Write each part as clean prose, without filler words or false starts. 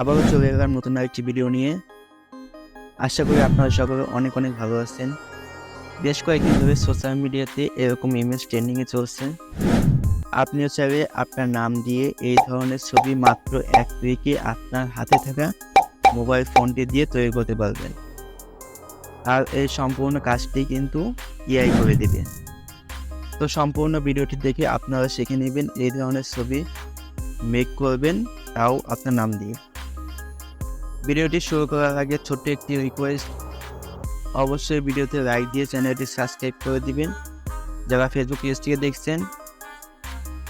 আবারও চলে এলাম নতুন আরেকটি ভিডিও নিয়ে। আশা করি আপনারা সকলে অনেক ভালো আছেন। বেশ কয়েকদিন ধরে সোশ্যাল মিডিয়াতে এরকম ইমেজ ট্রেন্ডিংয়ে চলছে। আপনিও চাইলে আপনার নাম দিয়ে এই ধরনের ছবি মাত্র 1 ক্লিকে আপনার হাতে থাকা মোবাইল ফোনটি দিয়ে তৈরি করতে পারবেন। আর এই সম্পূর্ণ কাজটি কিন্তু এআই করে দেবে। তো সম্পূর্ণ ভিডিওটি দেখে আপনারা শিখে নেবেন এই ধরনের ছবি মেক করবেন, তাও আপনার নাম দিয়ে। ভিডিওটি শুরু করার আগে ছোট্ট একটি রিকোয়েস্ট, অবশ্যই ভিডিওতে লাইক দিয়ে চ্যানেলটি সাবস্ক্রাইব করে দিবেন। যারা ফেসবুক পেজ থেকে দেখছেন,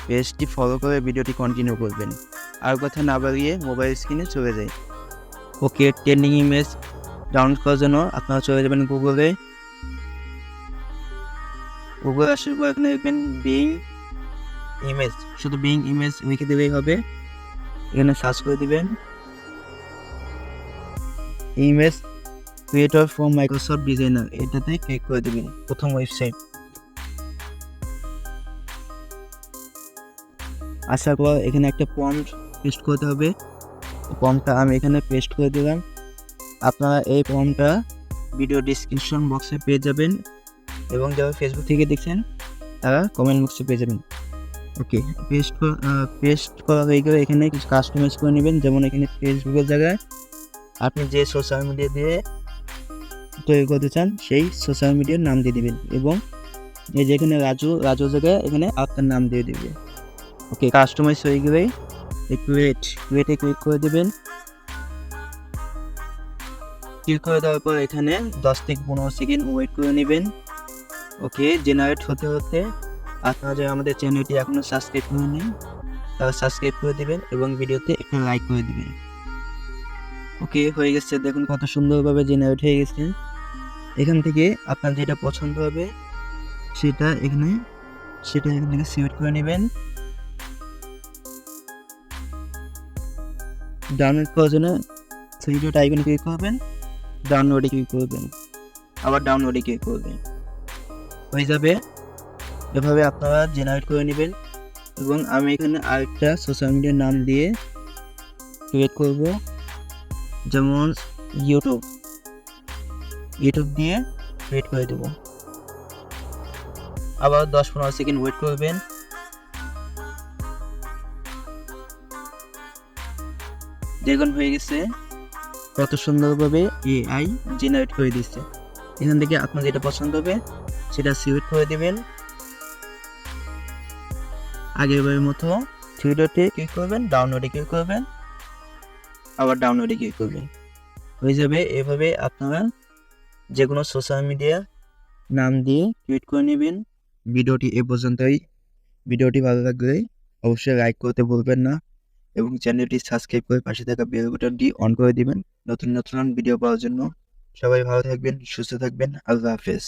পেজটি ফলো করে ভিডিওটি কন্টিনিউ করবেন। আর কথা না বাড়িয়ে মোবাইল স্ক্রিনে চলে যাই। ওকে, ট্রেন্ডিং ইমেজ ডাউনলোড করার জন্য আপনারা চলে যাবেন গুগলে। গুগল আসার পর এখানে দেখবেন বিং ইমেজ, শুধু বিং ইমেজ লিখে দিলেই হবে। এখানে সার্চ করে দিবেন image creator from Microsoft designer, এটাতে ক্লিক করে দেবেন। প্রথম ওয়েবসাইট আসার পর এখানে একটা প্রম্পট পেস্ট করতে হবে। প্রম্পটটা আমি এখানে পেস্ট করে দিলাম। আপনারা এই প্রম্পটটা ভিডিও ডিসক্রিপশন বক্সে পেয়ে যাবেন, এবং যারা ফেসবুক থেকে দেখছেন তারা কমেন্ট বক্সে পেয়ে যাবেন। ওকে, পেস্ট করা হয়ে গেলে এখানে কিছু কাস্টমাইজ করে নেবেন। যেমন এখানে ফেসবুকের জায়গায় আপনি যে সোশ্যাল মিডিয়া দিয়ে তৈরি করতে চান সেই সোশ্যাল মিডিয়ার নাম দিয়ে দিবেন, এবং এই যে এখানে রাজু জায়গায় এখানে আপনার নাম দিয়ে দিবে। ওকে, কাস্টমাইজ হয়ে গেলে ক্রিয়েটে ক্লিক করে দেবেন। ক্লিক করে দেওয়ার পর এখানে 10 থেকে 15 সেকেন্ড ওয়েট করে নেবেন। ওকে, জেনারেট হতে হতে আপনারা যারা আমাদের চ্যানেলটি এখনও সাবস্ক্রাইব করে নেন তারা সাবস্ক্রাইব করে দেবেন এবং ভিডিওতে একটা লাইক করে দেবেন। ওকে, হয়ে গেছে, দেখুন কত সুন্দরভাবে জেনারেট হয়ে গেছে। এখান থেকে আপনার যেটা পছন্দ হবে সেটা এখানে থেকে সিলেক্ট করে নেবেন। ডাউনলোড করার জন্য থ্রি ডট আইকনে ক্লিক করবেন, ডাউনলোডে ক্লিক করবেন, আবার ডাউনলোডে ক্লিক করবেন। হয়ে যাবে। এভাবে আপনারা জেনারেট করে নেবেন। এবং আমি এখানে আরেকটা সোশ্যাল মিডিয়ার নাম দিয়ে ক্রিয়েট করব, যেমন ইউটিউব দিয়ে ক্রিয়েট করে দেব। আবার 10-15 সেকেন্ড ওয়েট করবেন। দেখুন হয়ে গেছে, কত সুন্দরভাবে এআই জেনারেট করে দিচ্ছে। এখান থেকে আপনার যেটা পছন্দ হবে সেটা সিলেক্ট করে দেবেন। আগেরবারের মতো থ্রি ডটে ক্লিক করবেন, ডাউনলোডে ক্লিক করবেন, আবার ডাউনলোডে ক্লিক করবেন। হয়ে যাবে। এভাবে আপনারা যে কোনো সোশ্যাল মিডিয়া নাম দিয়ে ক্রিয়েট করে নেবেন। ভিডিওটি এ পর্যন্তই। ভিডিওটি ভালো লাগলে অবশ্যই লাইক করতে ভুলবেন না, এবং চ্যানেলটি সাবস্ক্রাইব করে পাশে থাকা বেল বাটনটি অন করে দিবেন নতুন ভিডিও পাওয়ার জন্য। সবাই ভালো থাকবেন, সুস্থ থাকবেন। আল্লাহ হাফেজ।